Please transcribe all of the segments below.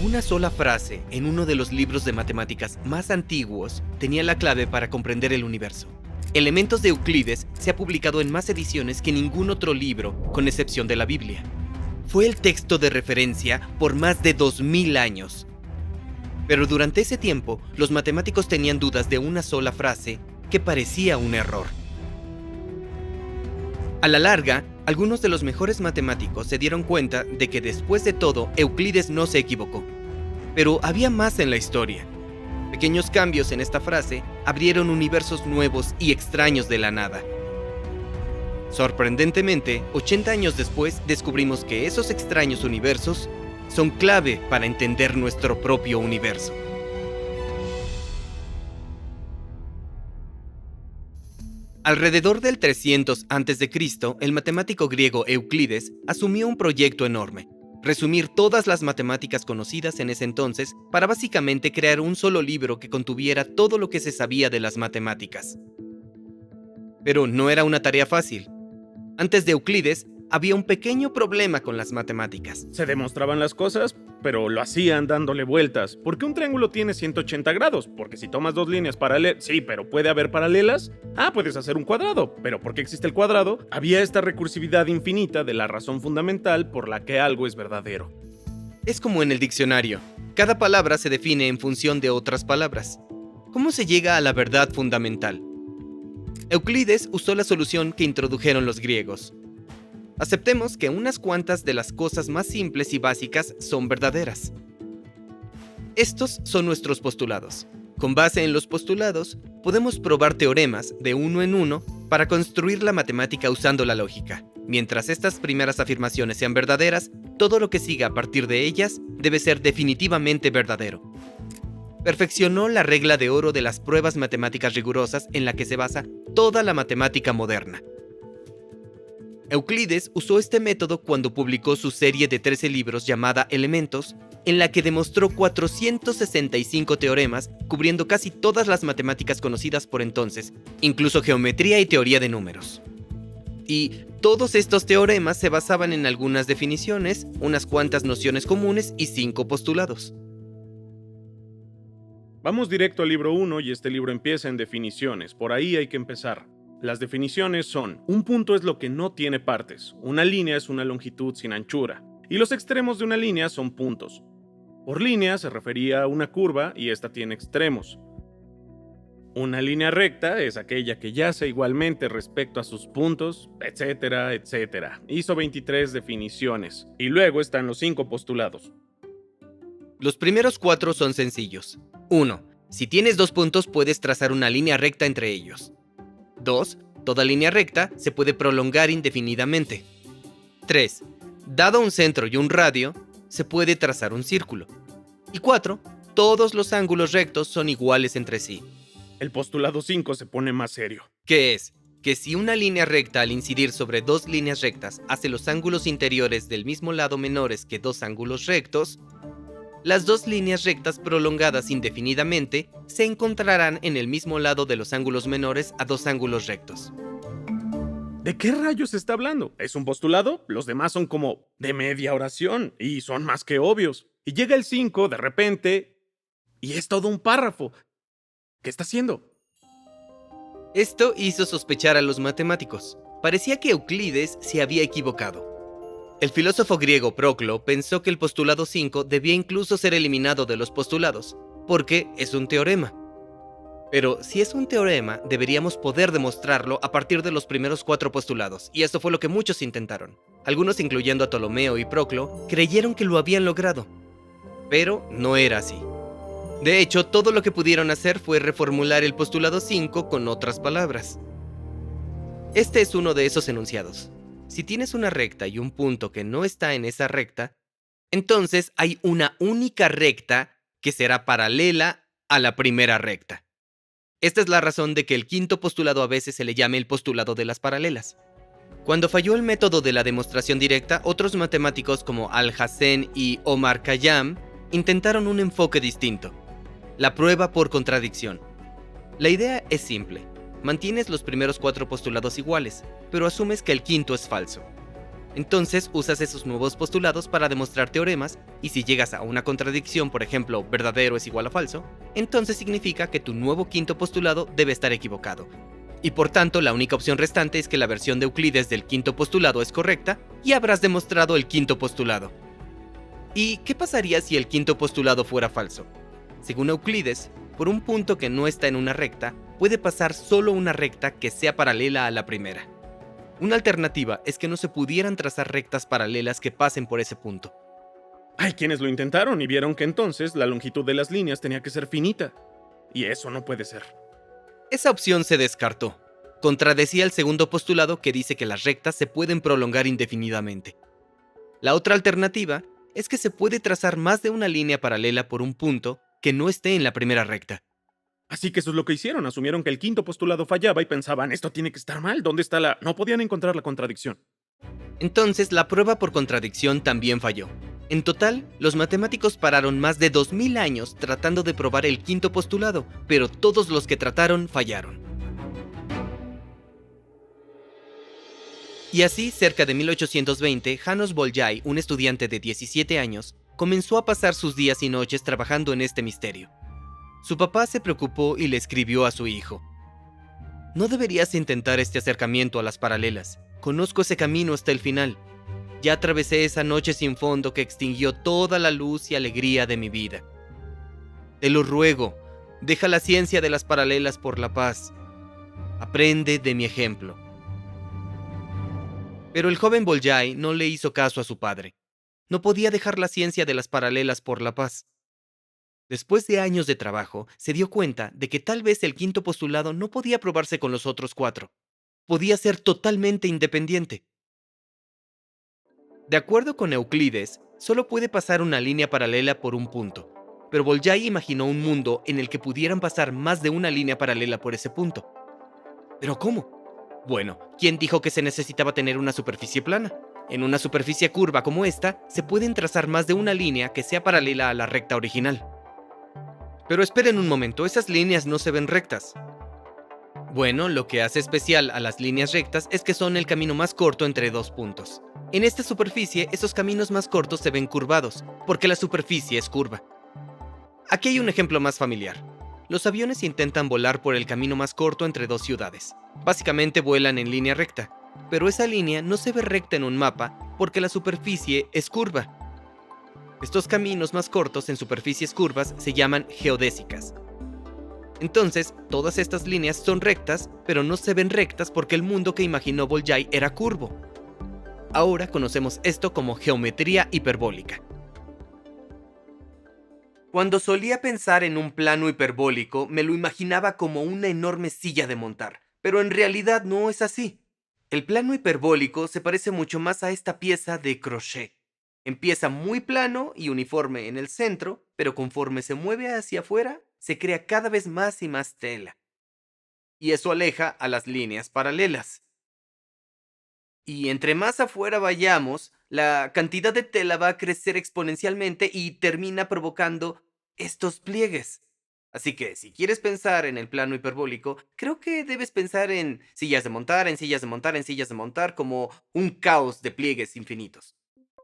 Una sola frase en uno de los libros de matemáticas más antiguos tenía la clave para comprender el universo. Elementos de Euclides se ha publicado en más ediciones que ningún otro libro, con excepción de la Biblia. Fue el texto de referencia por más de 2000 años. Pero durante ese tiempo, los matemáticos tenían dudas de una sola frase que parecía un error. A la larga, algunos de los mejores matemáticos se dieron cuenta de que después de todo, Euclides no se equivocó. Pero había más en la historia. Pequeños cambios en esta frase abrieron universos nuevos y extraños de la nada. Sorprendentemente, 80 años después descubrimos que esos extraños universos son clave para entender nuestro propio universo. Alrededor del 300 a.C., el matemático griego Euclides asumió un proyecto enorme: resumir todas las matemáticas conocidas en ese entonces para básicamente crear un solo libro que contuviera todo lo que se sabía de las matemáticas. Pero no era una tarea fácil. Antes de Euclides, había un pequeño problema con las matemáticas. Se demostraban las cosas, pero lo hacían dándole vueltas. ¿Por qué un triángulo tiene 180 grados? Porque si tomas dos líneas paralelas... Sí, pero ¿puede haber paralelas? Puedes hacer un cuadrado. ¿Pero por qué existe el cuadrado? Había esta recursividad infinita de la razón fundamental por la que algo es verdadero. Es como en el diccionario. Cada palabra se define en función de otras palabras. ¿Cómo se llega a la verdad fundamental? Euclides usó la solución que introdujeron los griegos. Aceptemos que unas cuantas de las cosas más simples y básicas son verdaderas. Estos son nuestros postulados. Con base en los postulados, podemos probar teoremas de uno en uno para construir la matemática usando la lógica. Mientras estas primeras afirmaciones sean verdaderas, todo lo que siga a partir de ellas debe ser definitivamente verdadero. Perfeccionó la regla de oro de las pruebas matemáticas rigurosas en la que se basa toda la matemática moderna. Euclides usó este método cuando publicó su serie de 13 libros llamada Elementos, en la que demostró 465 teoremas cubriendo casi todas las matemáticas conocidas por entonces, incluso geometría y teoría de números. Y todos estos teoremas se basaban en algunas definiciones, unas cuantas nociones comunes y 5 postulados. Vamos directo al libro 1 y este libro empieza en definiciones. Por ahí hay que empezar. Las definiciones son: un punto es lo que no tiene partes, una línea es una longitud sin anchura, y los extremos de una línea son puntos. Por línea se refería a una curva y esta tiene extremos. Una línea recta es aquella que yace igualmente respecto a sus puntos, etcétera, etcétera. Hizo 23 definiciones, y luego están los 5 postulados. Los primeros 4 son sencillos. 1. Si tienes 2 puntos, puedes trazar una línea recta entre ellos. 2. Toda línea recta se puede prolongar indefinidamente. 3. Dado un centro y un radio, se puede trazar un círculo. Y 4. Todos los ángulos rectos son iguales entre sí. El postulado 5 se pone más serio. ¿Qué es? Que si una línea recta al incidir sobre 2 líneas rectas hace los ángulos interiores del mismo lado menores que 2 ángulos rectos, las 2 líneas rectas prolongadas indefinidamente se encontrarán en el mismo lado de los ángulos menores a 2 ángulos rectos. ¿De qué rayos está hablando? ¿Es un postulado? Los demás son como de media oración y son más que obvios. Y llega el 5 de repente y es todo un párrafo. ¿Qué está haciendo? Esto hizo sospechar a los matemáticos. Parecía que Euclides se había equivocado. El filósofo griego Proclo pensó que el postulado 5 debía incluso ser eliminado de los postulados, porque es un teorema. Pero si es un teorema, deberíamos poder demostrarlo a partir de los primeros 4 postulados, y eso fue lo que muchos intentaron. Algunos, incluyendo a Ptolomeo y Proclo, creyeron que lo habían logrado. Pero no era así. De hecho, todo lo que pudieron hacer fue reformular el postulado 5 con otras palabras. Este es uno de esos enunciados. Si tienes una recta y un punto que no está en esa recta, entonces hay una única recta que será paralela a la primera recta. Esta es la razón de que el 5º postulado a veces se le llame el postulado de las paralelas. Cuando falló el método de la demostración directa, otros matemáticos como Alhazen y Omar Khayyam intentaron un enfoque distinto: la prueba por contradicción. La idea es simple. Mantienes los primeros 4 postulados iguales, pero asumes que el 5º es falso. Entonces usas esos nuevos postulados para demostrar teoremas, y si llegas a una contradicción, por ejemplo, verdadero es igual a falso, entonces significa que tu nuevo quinto postulado debe estar equivocado. Y por tanto, la única opción restante es que la versión de Euclides del quinto postulado es correcta y habrás demostrado el quinto postulado. ¿Y qué pasaría si el quinto postulado fuera falso? Según Euclides, por un punto que no está en una recta, puede pasar solo una recta que sea paralela a la primera. Una alternativa es que no se pudieran trazar rectas paralelas que pasen por ese punto. Hay quienes lo intentaron y vieron que entonces la longitud de las líneas tenía que ser finita. Y eso no puede ser. Esa opción se descartó. Contradecía el segundo postulado que dice que las rectas se pueden prolongar indefinidamente. La otra alternativa es que se puede trazar más de una línea paralela por un punto que no esté en la primera recta. Así que eso es lo que hicieron. Asumieron que el quinto postulado fallaba y pensaban, esto tiene que estar mal. ¿Dónde está la...? No podían encontrar la contradicción. Entonces, la prueba por contradicción también falló. En total, los matemáticos pararon más de 2000 años tratando de probar el quinto postulado, pero todos los que trataron fallaron. Y así, cerca de 1820, János Bolyai, un estudiante de 17 años, comenzó a pasar sus días y noches trabajando en este misterio. Su papá se preocupó y le escribió a su hijo: «No deberías intentar este acercamiento a las paralelas. Conozco ese camino hasta el final. Ya atravesé esa noche sin fondo que extinguió toda la luz y alegría de mi vida. Te lo ruego, deja la ciencia de las paralelas por la paz. Aprende de mi ejemplo». Pero el joven Bolyai no le hizo caso a su padre. No podía dejar la ciencia de las paralelas por la paz. Después de años de trabajo, se dio cuenta de que tal vez el quinto postulado no podía probarse con los otros 4. Podía ser totalmente independiente. De acuerdo con Euclides, solo puede pasar una línea paralela por un punto, pero Bolyai imaginó un mundo en el que pudieran pasar más de una línea paralela por ese punto. ¿Pero cómo? Bueno, ¿quién dijo que se necesitaba tener una superficie plana? En una superficie curva como esta, se pueden trazar más de una línea que sea paralela a la recta original. Pero esperen un momento, esas líneas no se ven rectas. Bueno, lo que hace especial a las líneas rectas es que son el camino más corto entre dos puntos. En esta superficie, esos caminos más cortos se ven curvados, porque la superficie es curva. Aquí hay un ejemplo más familiar. Los aviones intentan volar por el camino más corto entre dos ciudades. Básicamente vuelan en línea recta, pero esa línea no se ve recta en un mapa porque la superficie es curva. Estos caminos más cortos en superficies curvas se llaman geodésicas. Entonces, todas estas líneas son rectas, pero no se ven rectas porque el mundo que imaginó Bolyai era curvo. Ahora conocemos esto como geometría hiperbólica. Cuando solía pensar en un plano hiperbólico, me lo imaginaba como una enorme silla de montar, pero en realidad no es así. El plano hiperbólico se parece mucho más a esta pieza de crochet. Empieza muy plano y uniforme en el centro, pero conforme se mueve hacia afuera, se crea cada vez más y más tela. Y eso aleja a las líneas paralelas. Y entre más afuera vayamos, la cantidad de tela va a crecer exponencialmente y termina provocando estos pliegues. Así que, si quieres pensar en el plano hiperbólico, creo que debes pensar en sillas de montar, en sillas de montar, en sillas de montar, como un caos de pliegues infinitos.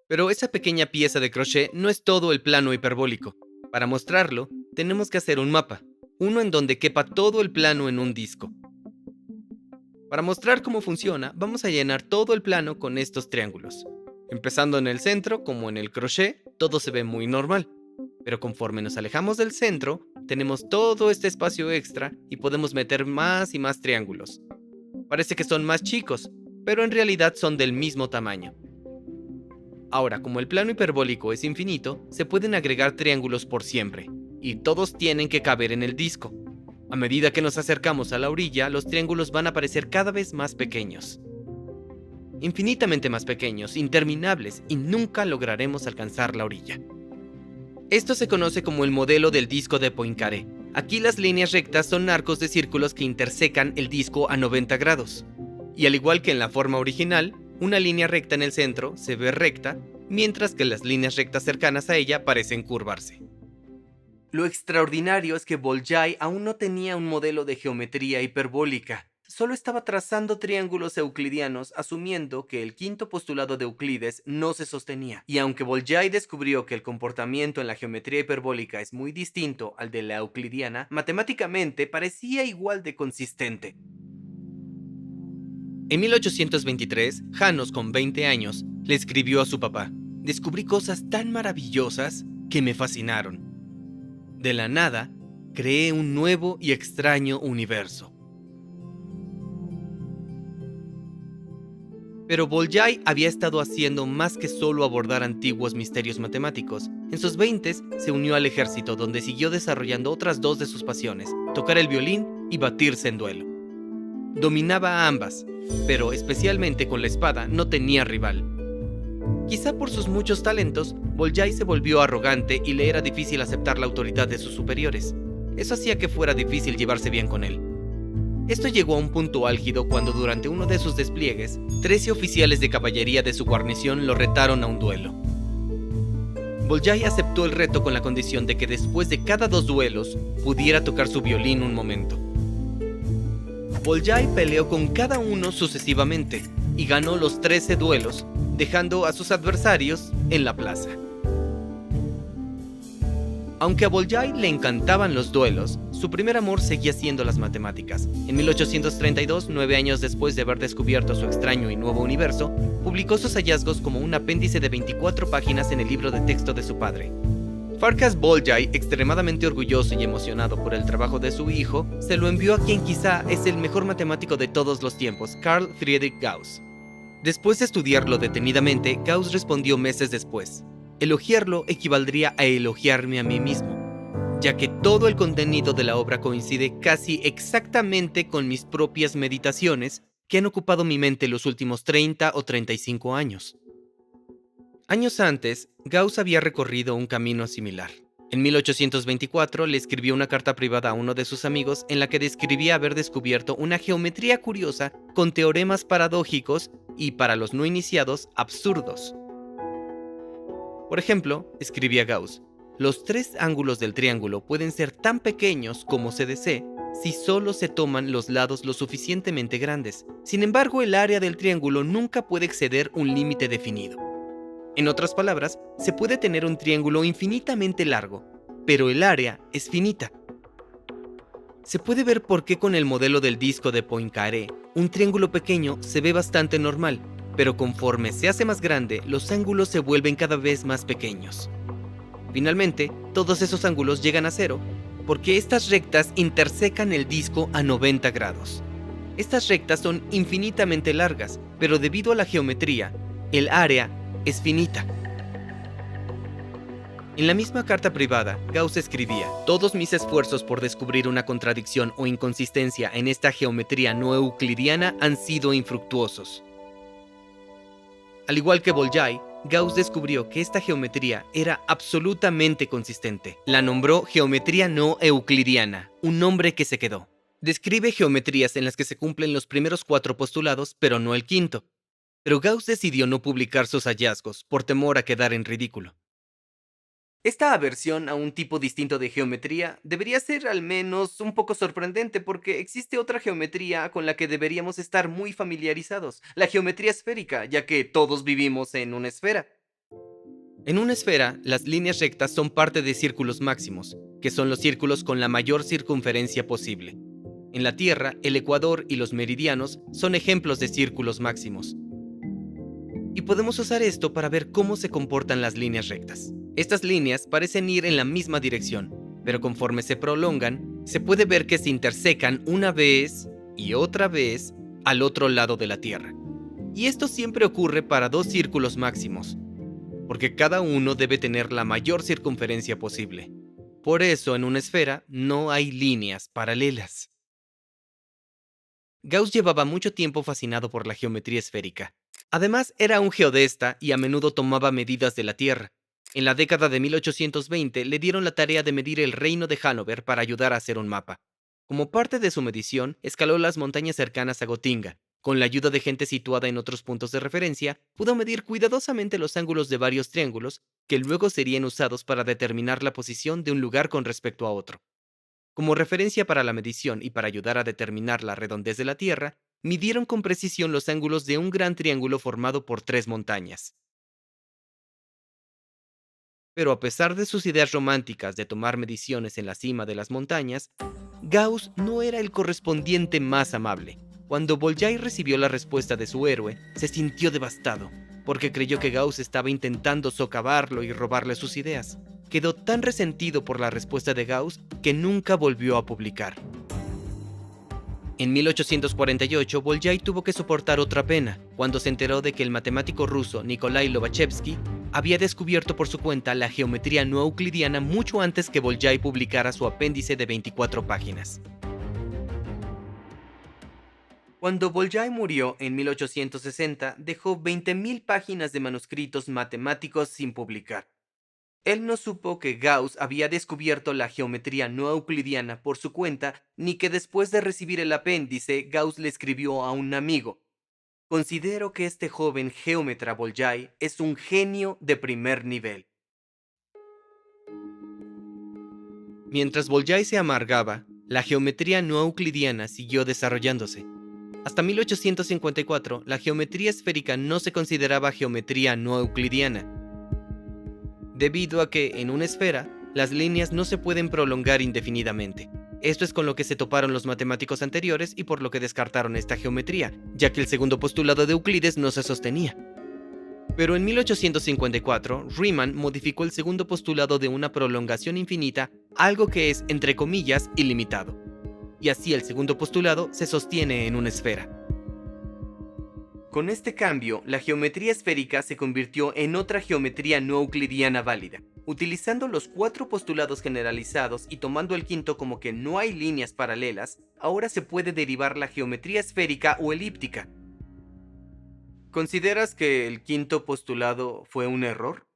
Pero esa pequeña pieza de crochet no es todo el plano hiperbólico. Para mostrarlo, tenemos que hacer un mapa, uno en donde quepa todo el plano en un disco. Para mostrar cómo funciona, vamos a llenar todo el plano con estos triángulos. Empezando en el centro, como en el crochet, todo se ve muy normal. Pero conforme nos alejamos del centro, tenemos todo este espacio extra y podemos meter más y más triángulos. Parece que son más chicos, pero en realidad son del mismo tamaño. Ahora, como el plano hiperbólico es infinito, se pueden agregar triángulos por siempre, y todos tienen que caber en el disco. A medida que nos acercamos a la orilla, los triángulos van a parecer cada vez más pequeños. Infinitamente más pequeños, interminables, y nunca lograremos alcanzar la orilla. Esto se conoce como el modelo del disco de Poincaré. Aquí las líneas rectas son arcos de círculos que intersecan el disco a 90 grados. Y al igual que en la forma original, una línea recta en el centro se ve recta, mientras que las líneas rectas cercanas a ella parecen curvarse. Lo extraordinario es que Bolyai aún no tenía un modelo de geometría hiperbólica, solo estaba trazando triángulos euclidianos asumiendo que el quinto postulado de Euclides no se sostenía. Y aunque Bolyai descubrió que el comportamiento en la geometría hiperbólica es muy distinto al de la euclidiana, matemáticamente parecía igual de consistente. En 1823, Janos, con 20 años, le escribió a su papá: descubrí cosas tan maravillosas que me fascinaron. De la nada, creé un nuevo y extraño universo. Pero Bolyai había estado haciendo más que solo abordar antiguos misterios matemáticos. En sus 20 se unió al ejército, donde siguió desarrollando otras dos de sus pasiones: tocar el violín y batirse en duelo. Dominaba ambas, pero especialmente con la espada no tenía rival. Quizá por sus muchos talentos, Bolyai se volvió arrogante y le era difícil aceptar la autoridad de sus superiores. Eso hacía que fuera difícil llevarse bien con él. Esto llegó a un punto álgido cuando durante uno de sus despliegues, 13 oficiales de caballería de su guarnición lo retaron a un duelo. Bolyai aceptó el reto con la condición de que después de cada 2 duelos pudiera tocar su violín un momento. Bolyai peleó con cada uno sucesivamente y ganó los 13 duelos, dejando a sus adversarios en la plaza. Aunque a Bolyai le encantaban los duelos, su primer amor seguía siendo las matemáticas. En 1832, 9 años después de haber descubierto su extraño y nuevo universo, publicó sus hallazgos como un apéndice de 24 páginas en el libro de texto de su padre. Farkas Bolyai, extremadamente orgulloso y emocionado por el trabajo de su hijo, se lo envió a quien quizá es el mejor matemático de todos los tiempos, Carl Friedrich Gauss. Después de estudiarlo detenidamente, Gauss respondió meses después: elogiarlo equivaldría a elogiarme a mí mismo, ya que todo el contenido de la obra coincide casi exactamente con mis propias meditaciones que han ocupado mi mente los últimos 30 o 35 años. Años antes, Gauss había recorrido un camino similar. En 1824 le escribió una carta privada a uno de sus amigos en la que describía haber descubierto una geometría curiosa con teoremas paradójicos y, para los no iniciados, absurdos. Por ejemplo, escribía Gauss: los 3 ángulos del triángulo pueden ser tan pequeños como se desee si solo se toman los lados lo suficientemente grandes. Sin embargo, el área del triángulo nunca puede exceder un límite definido. En otras palabras, se puede tener un triángulo infinitamente largo, pero el área es finita. Se puede ver por qué con el modelo del disco de Poincaré, un triángulo pequeño se ve bastante normal, pero conforme se hace más grande, los ángulos se vuelven cada vez más pequeños. Finalmente, todos esos ángulos llegan a 0, porque estas rectas intersecan el disco a 90 grados. Estas rectas son infinitamente largas, pero debido a la geometría, el área es finita. En la misma carta privada, Gauss escribía: todos mis esfuerzos por descubrir una contradicción o inconsistencia en esta geometría no euclidiana han sido infructuosos. Al igual que Bolyai, Gauss descubrió que esta geometría era absolutamente consistente. La nombró geometría no euclidiana, un nombre que se quedó. Describe geometrías en las que se cumplen los primeros 4 postulados, pero no el quinto. Pero Gauss decidió no publicar sus hallazgos por temor a quedar en ridículo. Esta aversión a un tipo distinto de geometría debería ser al menos un poco sorprendente, porque existe otra geometría con la que deberíamos estar muy familiarizados: la geometría esférica, ya que todos vivimos en una esfera. En una esfera, las líneas rectas son parte de círculos máximos, que son los círculos con la mayor circunferencia posible. En la Tierra, el ecuador y los meridianos son ejemplos de círculos máximos. Y podemos usar esto para ver cómo se comportan las líneas rectas. Estas líneas parecen ir en la misma dirección, pero conforme se prolongan, se puede ver que se intersecan una vez y otra vez al otro lado de la Tierra. Y esto siempre ocurre para 2 círculos máximos, porque cada uno debe tener la mayor circunferencia posible. Por eso, en una esfera no hay líneas paralelas. Gauss llevaba mucho tiempo fascinado por la geometría esférica. Además, era un geodesta y a menudo tomaba medidas de la Tierra. En la década de 1820 le dieron la tarea de medir el reino de Hannover para ayudar a hacer un mapa. Como parte de su medición, escaló las montañas cercanas a Gotinga. Con la ayuda de gente situada en otros puntos de referencia, pudo medir cuidadosamente los ángulos de varios triángulos que luego serían usados para determinar la posición de un lugar con respecto a otro. Como referencia para la medición y para ayudar a determinar la redondez de la Tierra, midieron con precisión los ángulos de un gran triángulo formado por 3 montañas. Pero a pesar de sus ideas románticas de tomar mediciones en la cima de las montañas, Gauss no era el correspondiente más amable. Cuando Bolyai recibió la respuesta de su héroe, se sintió devastado, porque creyó que Gauss estaba intentando socavarlo y robarle sus ideas. Quedó tan resentido por la respuesta de Gauss que nunca volvió a publicar. En 1848, Bolyai tuvo que soportar otra pena, cuando se enteró de que el matemático ruso Nikolai Lobachevsky había descubierto por su cuenta la geometría no euclidiana mucho antes que Bolyai publicara su apéndice de 24 páginas. Cuando Bolyai murió en 1860, dejó 20.000 páginas de manuscritos matemáticos sin publicar. Él no supo que Gauss había descubierto la geometría no euclidiana por su cuenta, ni que después de recibir el apéndice, Gauss le escribió a un amigo: "Considero que este joven geómetra Bolyai es un genio de primer nivel". Mientras Bolyai se amargaba, la geometría no euclidiana siguió desarrollándose. Hasta 1854, la geometría esférica no se consideraba geometría no euclidiana, debido a que, en una esfera, las líneas no se pueden prolongar indefinidamente. Esto es con lo que se toparon los matemáticos anteriores y por lo que descartaron esta geometría, ya que el segundo postulado de Euclides no se sostenía. Pero en 1854, Riemann modificó el segundo postulado de una prolongación infinita, algo que es, entre comillas, ilimitado. Y así el segundo postulado se sostiene en una esfera. Con este cambio, la geometría esférica se convirtió en otra geometría no euclidiana válida. Utilizando los 4 postulados generalizados y tomando el quinto como que no hay líneas paralelas, ahora se puede derivar la geometría esférica o elíptica. ¿Consideras que el quinto postulado fue un error?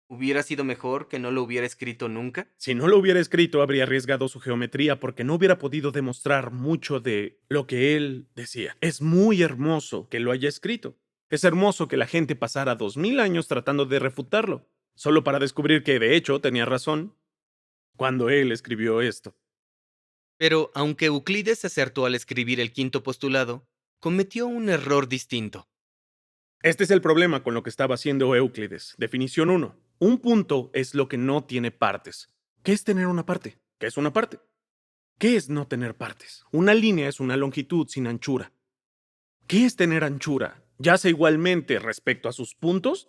¿Hubiera sido mejor que no lo hubiera escrito nunca? Si no lo hubiera escrito, habría arriesgado su geometría porque no hubiera podido demostrar mucho de lo que él decía. Es muy hermoso que lo haya escrito. Es hermoso que la gente pasara 2000 años tratando de refutarlo, solo para descubrir que de hecho tenía razón cuando él escribió esto. Pero aunque Euclides acertó al escribir el quinto postulado, cometió un error distinto. Este es el problema con lo que estaba haciendo Euclides. Definición 1. Un punto es lo que no tiene partes. ¿Qué es tener una parte? ¿Qué es una parte? ¿Qué es no tener partes? Una línea es una longitud sin anchura. ¿Qué es tener anchura? ¿Yace igualmente respecto a sus puntos?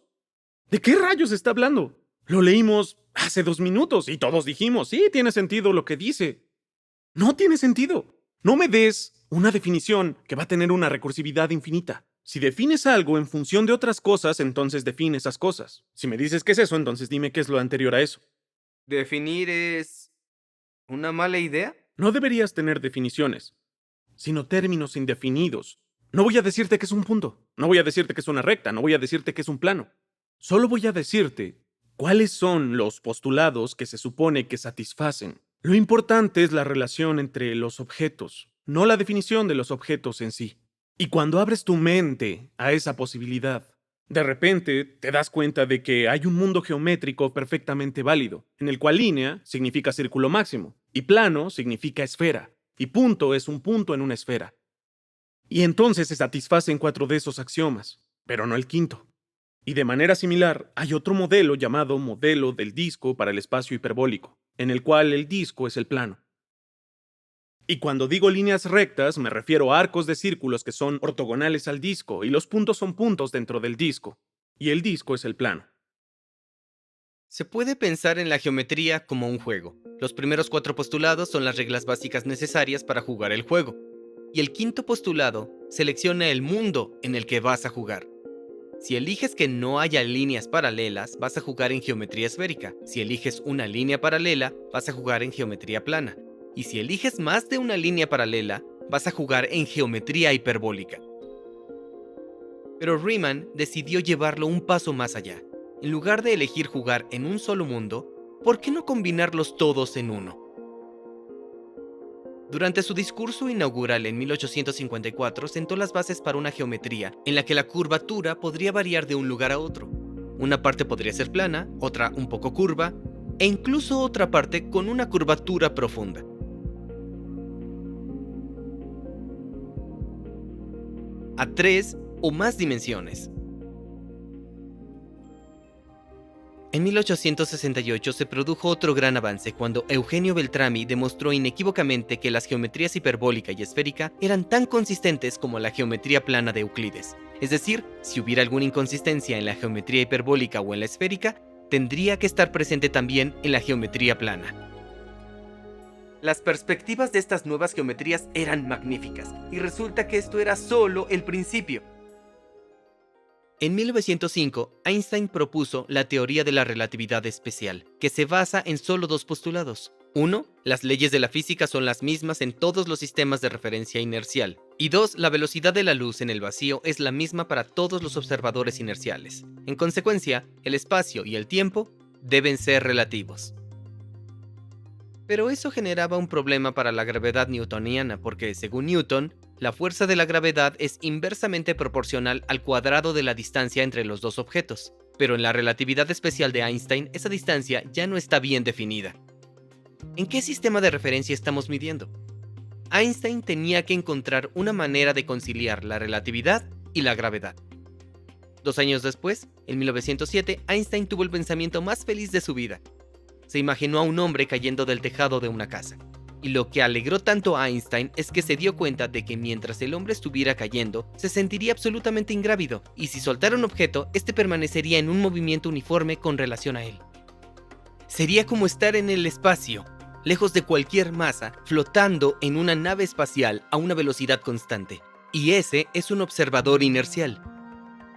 ¿De qué rayos está hablando? Lo leímos hace 2 minutos y todos dijimos, sí, tiene sentido lo que dice. No tiene sentido. No me des una definición que va a tener una recursividad infinita. Si defines algo en función de otras cosas, entonces define esas cosas. Si me dices qué es eso, entonces dime qué es lo anterior a eso. ¿Definir es una mala idea? No deberías tener definiciones, sino términos indefinidos. No voy a decirte que es un punto, no voy a decirte que es una recta, no voy a decirte que es un plano. Solo voy a decirte cuáles son los postulados que se supone que satisfacen. Lo importante es la relación entre los objetos, no la definición de los objetos en sí. Y cuando abres tu mente a esa posibilidad, de repente te das cuenta de que hay un mundo geométrico perfectamente válido, en el cual línea significa círculo máximo, y plano significa esfera, y punto es un punto en una esfera. Y entonces se satisfacen 4 de esos axiomas, pero no el quinto. Y de manera similar, hay otro modelo llamado modelo del disco para el espacio hiperbólico, en el cual el disco es el plano. Y cuando digo líneas rectas, me refiero a arcos de círculos que son ortogonales al disco, y los puntos son puntos dentro del disco, y el disco es el plano. Se puede pensar en la geometría como un juego. Los primeros 4 postulados son las reglas básicas necesarias para jugar el juego. Y el quinto postulado selecciona el mundo en el que vas a jugar. Si eliges que no haya líneas paralelas, vas a jugar en geometría esférica. Si eliges una línea paralela, vas a jugar en geometría plana. Y si eliges más de una línea paralela, vas a jugar en geometría hiperbólica. Pero Riemann decidió llevarlo un paso más allá. En lugar de elegir jugar en un solo mundo, ¿por qué no combinarlos todos en uno? Durante su discurso inaugural en 1854 sentó las bases para una geometría en la que la curvatura podría variar de un lugar a otro. Una parte podría ser plana, otra un poco curva, e incluso otra parte con una curvatura profunda. a 3 o más dimensiones. En 1868 se produjo otro gran avance cuando Eugenio Beltrami demostró inequívocamente que las geometrías hiperbólica y esférica eran tan consistentes como la geometría plana de Euclides. Es decir, si hubiera alguna inconsistencia en la geometría hiperbólica o en la esférica, tendría que estar presente también en la geometría plana. Las perspectivas de estas nuevas geometrías eran magníficas, y resulta que esto era solo el principio. En 1905, Einstein propuso la teoría de la relatividad especial, que se basa en solo dos postulados. 1. Las leyes de la física son las mismas en todos los sistemas de referencia inercial. Y 2. La velocidad de la luz en el vacío es la misma para todos los observadores inerciales. En consecuencia, el espacio y el tiempo deben ser relativos. Pero eso generaba un problema para la gravedad newtoniana porque, según Newton, la fuerza de la gravedad es inversamente proporcional al cuadrado de la distancia entre los dos objetos. Pero en la relatividad especial de Einstein, esa distancia ya no está bien definida. ¿En qué sistema de referencia estamos midiendo? Einstein tenía que encontrar una manera de conciliar la relatividad y la gravedad. 2 años después, en 1907, Einstein tuvo el pensamiento más feliz de su vida. Se imaginó a un hombre cayendo del tejado de una casa. Y lo que alegró tanto a Einstein es que se dio cuenta de que mientras el hombre estuviera cayendo, se sentiría absolutamente ingrávido, y si soltara un objeto, este permanecería en un movimiento uniforme con relación a él. Sería como estar en el espacio, lejos de cualquier masa, flotando en una nave espacial a una velocidad constante. Y ese es un observador inercial.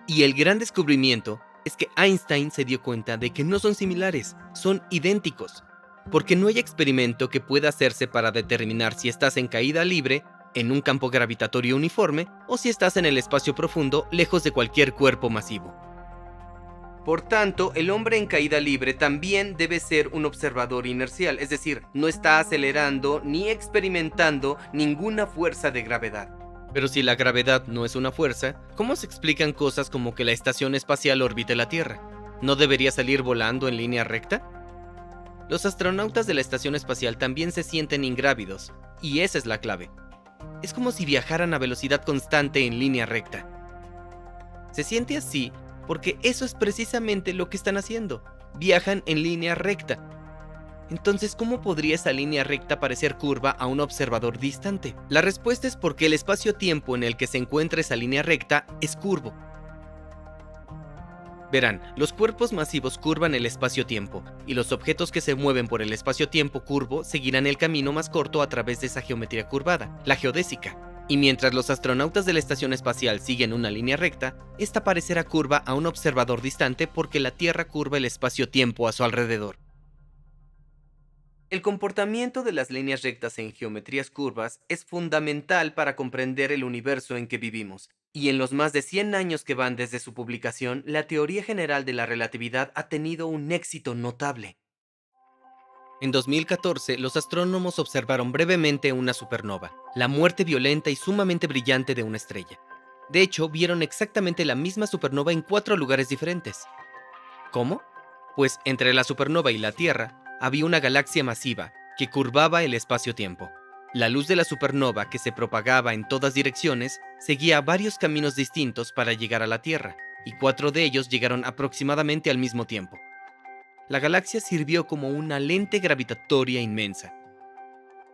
Y el gran descubrimiento es que Einstein se dio cuenta de que no son similares, son idénticos, porque no hay experimento que pueda hacerse para determinar si estás en caída libre, en un campo gravitatorio uniforme, o si estás en el espacio profundo, lejos de cualquier cuerpo masivo. Por tanto, el hombre en caída libre también debe ser un observador inercial, es decir, no está acelerando ni experimentando ninguna fuerza de gravedad. Pero si la gravedad no es una fuerza, ¿cómo se explican cosas como que la estación espacial orbite la Tierra? ¿No debería salir volando en línea recta? Los astronautas de la estación espacial también se sienten ingrávidos, y esa es la clave. Es como si viajaran a velocidad constante en línea recta. Se siente así porque eso es precisamente lo que están haciendo. Viajan en línea recta. Entonces, ¿cómo podría esa línea recta parecer curva a un observador distante? La respuesta es porque el espacio-tiempo en el que se encuentra esa línea recta es curvo. Verán, los cuerpos masivos curvan el espacio-tiempo, y los objetos que se mueven por el espacio-tiempo curvo seguirán el camino más corto a través de esa geometría curvada, la geodésica. Y mientras los astronautas de la estación espacial siguen una línea recta, esta parecerá curva a un observador distante porque la Tierra curva el espacio-tiempo a su alrededor. El comportamiento de las líneas rectas en geometrías curvas es fundamental para comprender el universo en que vivimos, y en los más de 100 años que van desde su publicación, la teoría general de la relatividad ha tenido un éxito notable. En 2014, los astrónomos observaron brevemente una supernova, la muerte violenta y sumamente brillante de una estrella. De hecho, vieron exactamente la misma supernova en 4 lugares diferentes. ¿Cómo? Pues entre la supernova y la Tierra, había una galaxia masiva que curvaba el espacio-tiempo. La luz de la supernova, que se propagaba en todas direcciones, seguía varios caminos distintos para llegar a la Tierra, y 4 de ellos llegaron aproximadamente al mismo tiempo. La galaxia sirvió como una lente gravitatoria inmensa.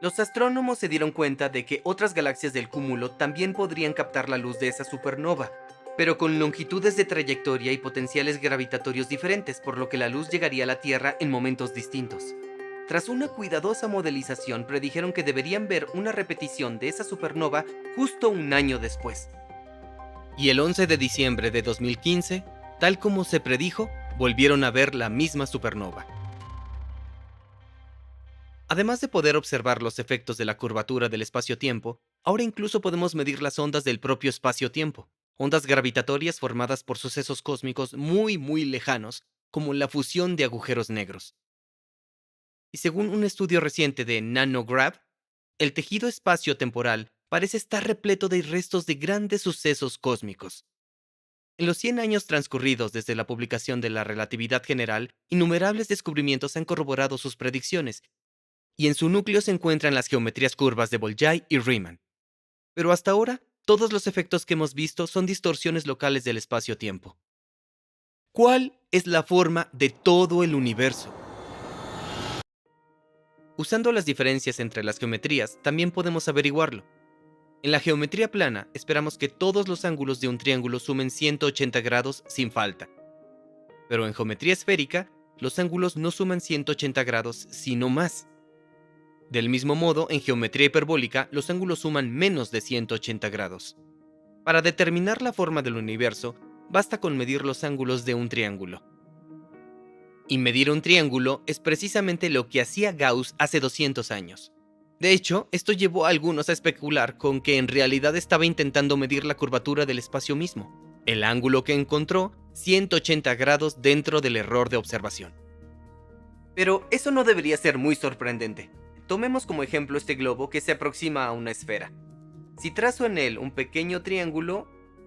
Los astrónomos se dieron cuenta de que otras galaxias del cúmulo también podrían captar la luz de esa supernova, pero con longitudes de trayectoria y potenciales gravitatorios diferentes, por lo que la luz llegaría a la Tierra en momentos distintos. Tras una cuidadosa modelización, predijeron que deberían ver una repetición de esa supernova justo un año después. Y el 11 de diciembre de 2015, tal como se predijo, volvieron a ver la misma supernova. Además de poder observar los efectos de la curvatura del espacio-tiempo, ahora incluso podemos medir las ondas del propio espacio-tiempo, ondas gravitatorias formadas por sucesos cósmicos muy lejanos, como la fusión de agujeros negros. Y según un estudio reciente de Nanograv, el tejido espacio-temporal parece estar repleto de restos de grandes sucesos cósmicos. En los 100 años transcurridos desde la publicación de la relatividad general, innumerables descubrimientos han corroborado sus predicciones, y en su núcleo se encuentran las geometrías curvas de Bolyai y Riemann. Pero hasta ahora, Todos los efectos que hemos visto son distorsiones locales del espacio-tiempo. ¿Cuál es la forma de todo el universo? Usando las diferencias entre las geometrías, también podemos averiguarlo. En la geometría plana, esperamos que todos los ángulos de un triángulo sumen 180 grados sin falta. Pero en geometría esférica, los ángulos no suman 180 grados, sino más. Del mismo modo, en geometría hiperbólica, los ángulos suman menos de 180 grados. Para determinar la forma del universo, basta con medir los ángulos de un triángulo. Y medir un triángulo es precisamente lo que hacía Gauss hace 200 años. De hecho, esto llevó a algunos a especular con que en realidad estaba intentando medir la curvatura del espacio mismo. El ángulo que encontró, 180 grados dentro del error de observación. Pero eso no debería ser muy sorprendente. Tomemos como ejemplo este globo que se aproxima a una esfera. Si trazo en él un pequeño triángulo,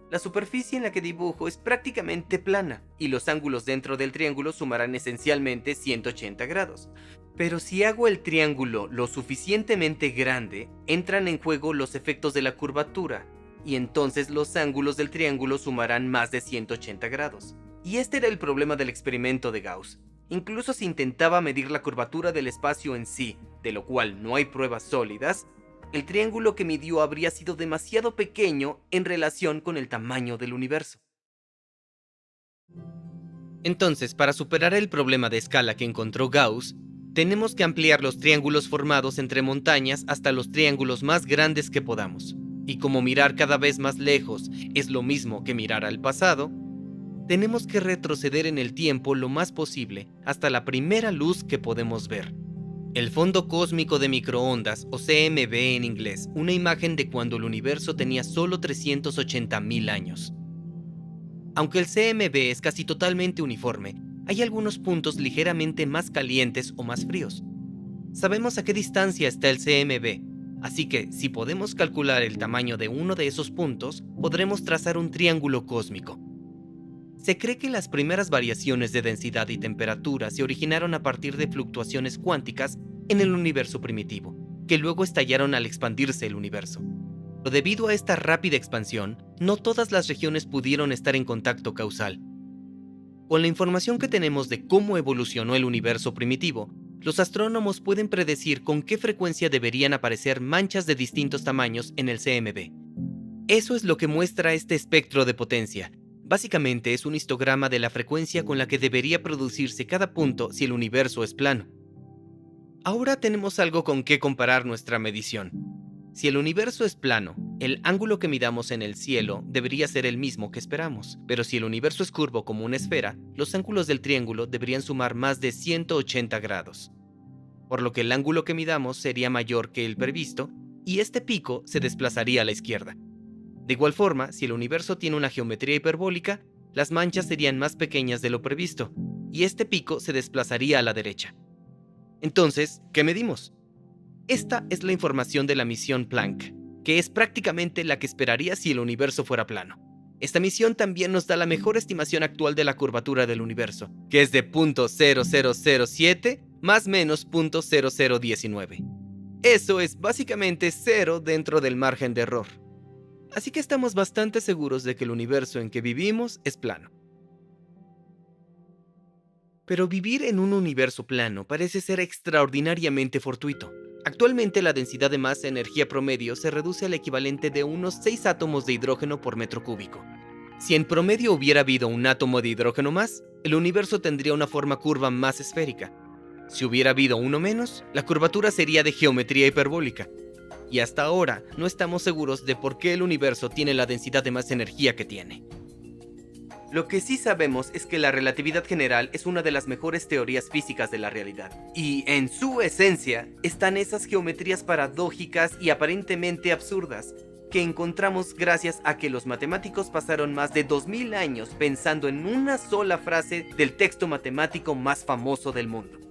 la superficie en la que dibujo es prácticamente plana y los ángulos dentro del triángulo sumarán esencialmente 180 grados. Pero si hago el triángulo lo suficientemente grande, entran en juego los efectos de la curvatura y entonces los ángulos del triángulo sumarán más de 180 grados. Y este era el problema del experimento de Gauss. Incluso si intentaba medir la curvatura del espacio en sí, de lo cual no hay pruebas sólidas, el triángulo que midió habría sido demasiado pequeño en relación con el tamaño del universo. Entonces, para superar el problema de escala que encontró Gauss, tenemos que ampliar los triángulos formados entre montañas hasta los triángulos más grandes que podamos. Y como mirar cada vez más lejos es lo mismo que mirar al pasado, tenemos que retroceder en el tiempo lo más posible hasta la primera luz que podemos ver. El fondo cósmico de microondas, o CMB en inglés, una imagen de cuando el universo tenía solo 380.000 años. Aunque el CMB es casi totalmente uniforme, hay algunos puntos ligeramente más calientes o más fríos. Sabemos a qué distancia está el CMB, así que si podemos calcular el tamaño de uno de esos puntos, podremos trazar un triángulo cósmico. Se cree que las primeras variaciones de densidad y temperatura se originaron a partir de fluctuaciones cuánticas en el universo primitivo, que luego estallaron al expandirse el universo. Pero debido a esta rápida expansión, no todas las regiones pudieron estar en contacto causal. Con la información que tenemos de cómo evolucionó el universo primitivo, los astrónomos pueden predecir con qué frecuencia deberían aparecer manchas de distintos tamaños en el CMB. Eso es lo que muestra este espectro de potencia. Básicamente es un histograma de la frecuencia con la que debería producirse cada punto si el universo es plano. Ahora tenemos algo con qué comparar nuestra medición. Si el universo es plano, el ángulo que midamos en el cielo debería ser el mismo que esperamos, pero si el universo es curvo como una esfera, los ángulos del triángulo deberían sumar más de 180 grados. Por lo que el ángulo que midamos sería mayor que el previsto, y este pico se desplazaría a la izquierda. De igual forma, si el universo tiene una geometría hiperbólica, las manchas serían más pequeñas de lo previsto, y este pico se desplazaría a la derecha. Entonces, ¿qué medimos? Esta es la información de la misión Planck, que es prácticamente la que esperaría si el universo fuera plano. Esta misión también nos da la mejor estimación actual de la curvatura del universo, que es de 0.0007 más menos 0.0019. Eso es básicamente cero dentro del margen de error. Así que estamos bastante seguros de que el universo en que vivimos es plano. Pero vivir en un universo plano parece ser extraordinariamente fortuito. Actualmente la densidad de masa-energía promedio se reduce al equivalente de unos 6 átomos de hidrógeno por metro cúbico. Si en promedio hubiera habido un átomo de hidrógeno más, el universo tendría una forma curva más esférica. Si hubiera habido uno menos, la curvatura sería de geometría hiperbólica. Y hasta ahora no estamos seguros de por qué el universo tiene la densidad de masa-energía que tiene. Lo que sí sabemos es que la relatividad general es una de las mejores teorías físicas de la realidad. Y en su esencia están esas geometrías paradójicas y aparentemente absurdas que encontramos gracias a que los matemáticos pasaron más de 2000 años pensando en una sola frase del texto matemático más famoso del mundo.